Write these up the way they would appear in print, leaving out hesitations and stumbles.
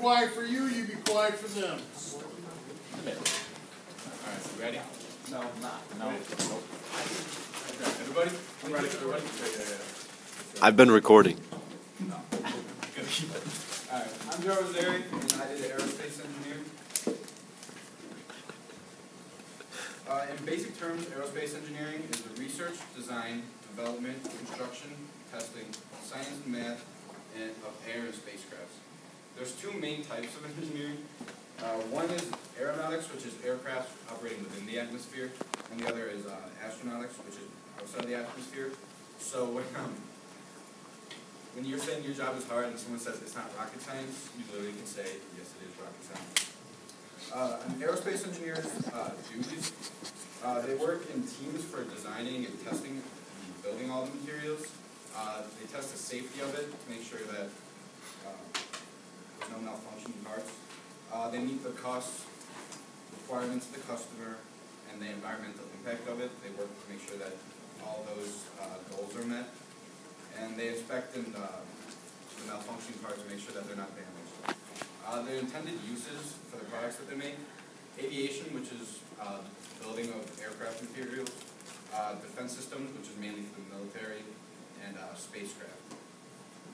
quiet for you, you be quiet for them. Alright, so ready? No, I'm not. No. Nope. Everybody? Everybody? Everybody? Yeah. I've been recording. No. Gotta keep it. Alright, I'm Joe Rosari, and I did Aerospace Engineering. In basic terms, aerospace engineering is the research, design, development, construction, testing, science and math, and of air and spacecrafts. There's two main types of engineering. One is aeronautics, which is aircraft operating within the atmosphere, and the other is astronautics, which is outside the atmosphere. So when you're saying your job is hard and someone says it's not rocket science, you literally can say, yes, it is rocket science. An aerospace engineer's duties, they work in teams for designing and testing and building all the materials. They test the safety of it to make sure that there's no malfunctioning parts. They meet the cost requirements of the customer and the environmental impact of it. They work to make sure that all those goals are met. And they inspect the malfunctioning parts to make sure that they're not damaged. Their intended uses for the products that they make: aviation, which is building of aircraft materials; defense systems, which is mainly for the military; and spacecraft.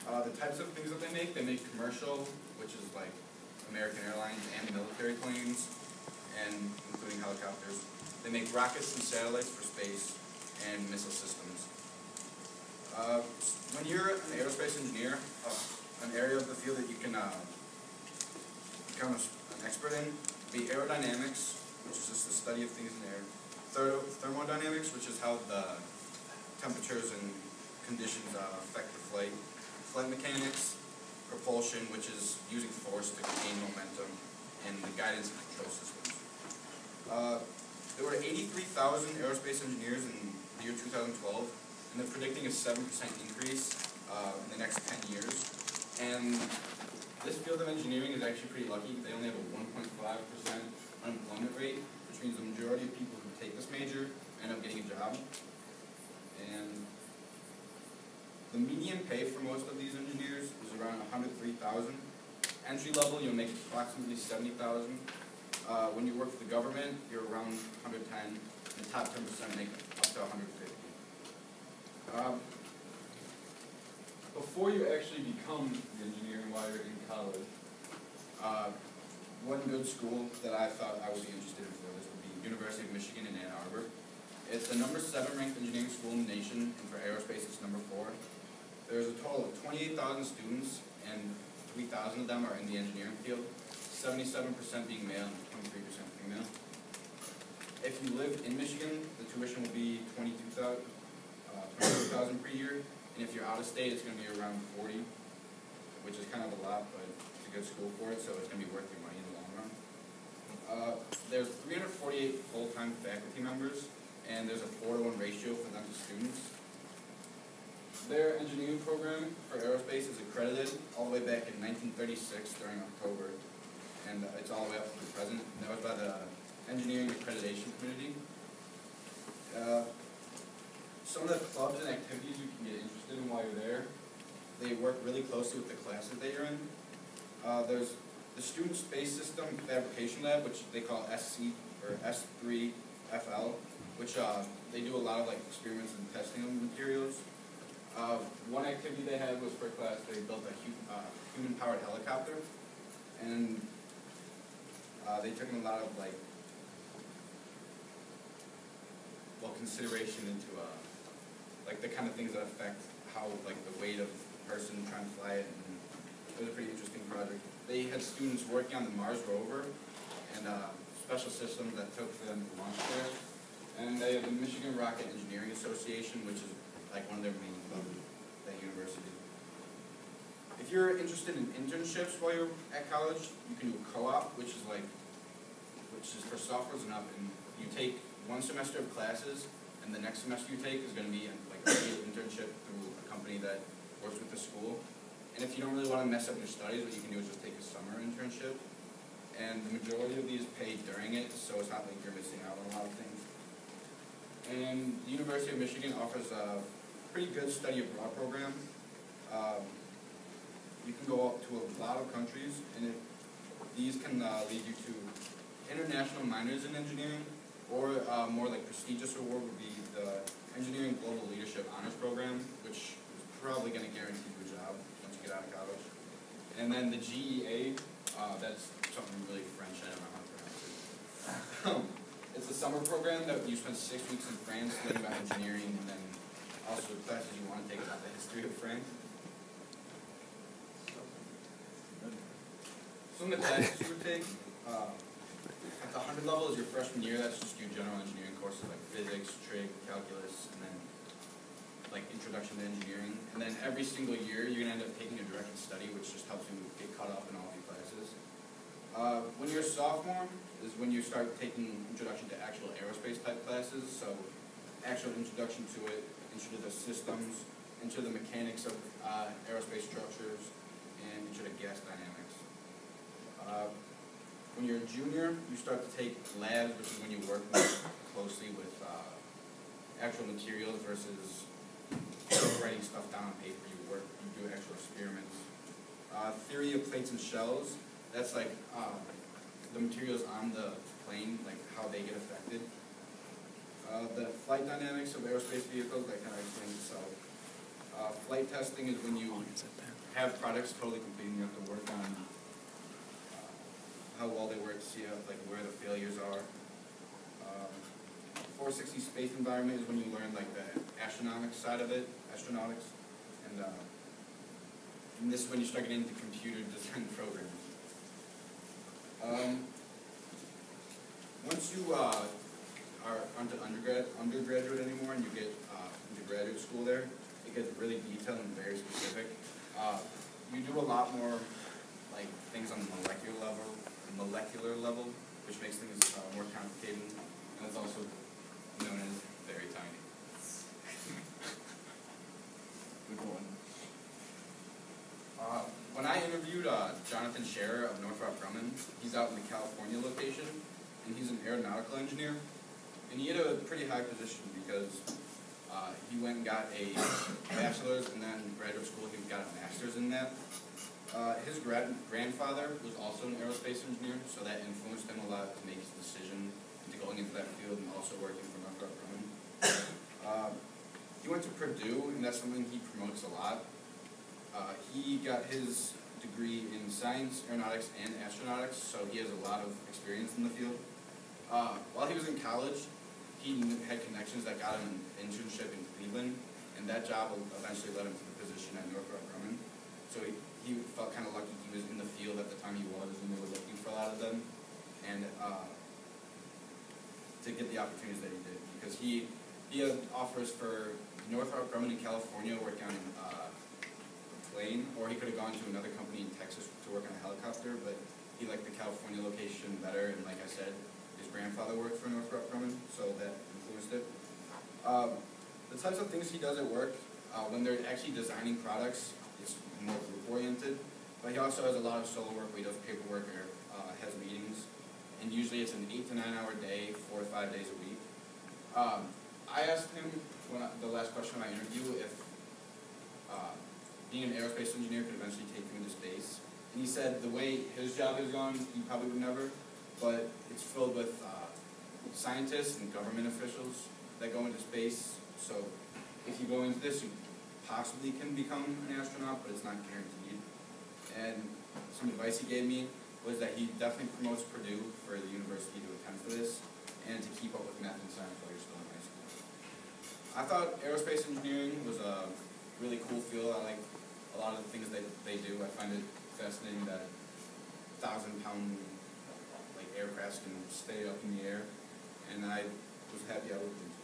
The types of things that they make commercial, which is like American Airlines and military planes, and including helicopters. They make rockets and satellites for space and missile systems. When you're an aerospace engineer, an area of the field that you can become an expert in would be aerodynamics, which is just the study of things in the air; thermodynamics, which is how the temperatures and conditions affect the flight; flight mechanics; propulsion, which is using force to gain momentum; and the guidance and control systems. There were 83,000 aerospace engineers in the year 2012, and they're predicting a 7% increase in the next 10 years. And this field of engineering is actually pretty lucky. They only have a 1.5% unemployment rate, which means the majority of people who take this major end up getting a job. And the median pay for most of these engineers is around $103,000. Entry level, you'll make approximately $70,000. When you work for the government, you're around $110,000. And the top 10% make up to $150,000. Before you actually become the engineer while you're in college, one good school that I thought I would be interested in for this would be University of Michigan in Ann Arbor. It's the #7 ranked engineering school in the nation, and for aerospace it's #4. There's a total of 28,000 students, and 3,000 of them are in the engineering field, 77% being male and 23% female. If you live in Michigan, the tuition will be $22,000 per year, and if you're out of state, it's going to be around $40,000, which is kind of a lot, but it's a good school for it, so it's going to be worth your money in the long run. There's 348 full-time faculty members, and there's a 4-to-1 ratio for them to students. Their engineering program for aerospace is accredited all the way back in 1936 during October, and it's all the way up to the present. And that was by the Engineering Accreditation Committee. Some of the clubs and activities you can get interested in while you're there, they work really closely with the classes that you're in. There's the Student Space System Fabrication Lab, which they call SC or S3FL, which they do a lot of like experiments and testing of materials. One activity they had was for class, they built a human-powered helicopter, and they took in a lot of consideration into like the kind of things that affect how the weight of the person trying to fly it, and it was a pretty interesting project. They had students working on the Mars rover and special systems that took for them to launch there, and they have the Michigan Rocket Engineering Association, which is one of their main clubs at that university. If you're interested in internships while you're at college, you can do a co-op, which is for sophomores and up, and you take 1 semester of classes, and the next semester you take is going to be a paid internship through a company that works with the school. And if you don't really want to mess up your studies, what you can do is just take a summer internship. And the majority of these pay during it, so it's not like you're missing out on a lot of things. And the University of Michigan offers a pretty good study abroad program. You can go up to a lot of countries, and these can lead you to international minors in engineering, or more like prestigious award would be the Engineering Global Leadership Honors Program, which is probably going to guarantee you a job once you get out of college. And then the GEA, that's something really French, I don't know how to pronounce it. It's a summer program that you spend 6 weeks in France learning about engineering, and then also the classes you want to take about the history of France. Some of the classes you would take, at the 100 level is your freshman year. That's just your general engineering courses like physics, trig, calculus, and then like introduction to engineering. And then every single year you're going to end up taking a directed study, which just helps you get caught up in all of your classes. When you're a sophomore is when you start taking introduction to actual aerospace type classes, so actual introduction to it, into the systems, into the mechanics of aerospace structures, and into the gas dynamics. When you're a junior, you start to take labs, which is when you work more closely with actual materials versus writing stuff down on paper. You do actual experiments. Theory of plates and shells, that's like the materials on the plane, like how they get affected. The flight dynamics of aerospace vehicles, that kind of explains itself. Flight testing is when you have products totally complete and you have to work on how well they work, see like where the failures are. 460 space environment is when you learn like the astronautics side of it, and this is when you start getting into computer design programs. Once you aren't an undergraduate anymore and you get into graduate school there, it gets really detailed and very specific. You do a lot more like things on the molecular level, which makes things more complicated, and it's also known as very tiny. When I interviewed Jonathan Scherer of Northrop Grumman, he's out in the California location, and he's an aeronautical engineer, and he had a pretty high position because he went and got a bachelor's, and then in graduate school he got a master's in that. His grandfather was also an aerospace engineer, so that influenced him a lot to make his decision into going into that field and also working for Northrop Grumman. He went to Purdue, and that's something he promotes a lot. He got his degree in science, aeronautics, and astronautics, so he has a lot of experience in the field. While he was in college, he had connections that got him an internship in Cleveland, and that job eventually led him to the position at Northrop Grumman. So he felt kind of lucky he was in the field at the time he was, and they were looking for a lot of them, and to get the opportunities that he did, because he had offers for Northrop Grumman in California, work on a plane, or he could have gone to another company in Texas to work on a helicopter, but he liked the California location better, and like I said, his grandfather worked for Northrop Grumman, so that influenced it. The types of things he does at work, when they're actually designing products, it's more group-oriented, but he also has a lot of solo work where he does paperwork or has meetings, and usually it's an 8 to 9 hour day, 4 to 5 days a week. I asked him the last question of my interview if being an aerospace engineer could eventually take him into space, and he said the way his job is going, he probably would never, but it's filled with scientists and government officials that go into space, so if you go into this, you possibly can become an astronaut, but it's not guaranteed. And some advice he gave me was that he definitely promotes Purdue for the university to attend for this, and to keep up with math and science while you're still in high school. I thought aerospace engineering was a really cool field. I like a lot of the things that they do. I find it fascinating that 1,000-pound like aircrafts can stay up in the air, and I was happy I looked into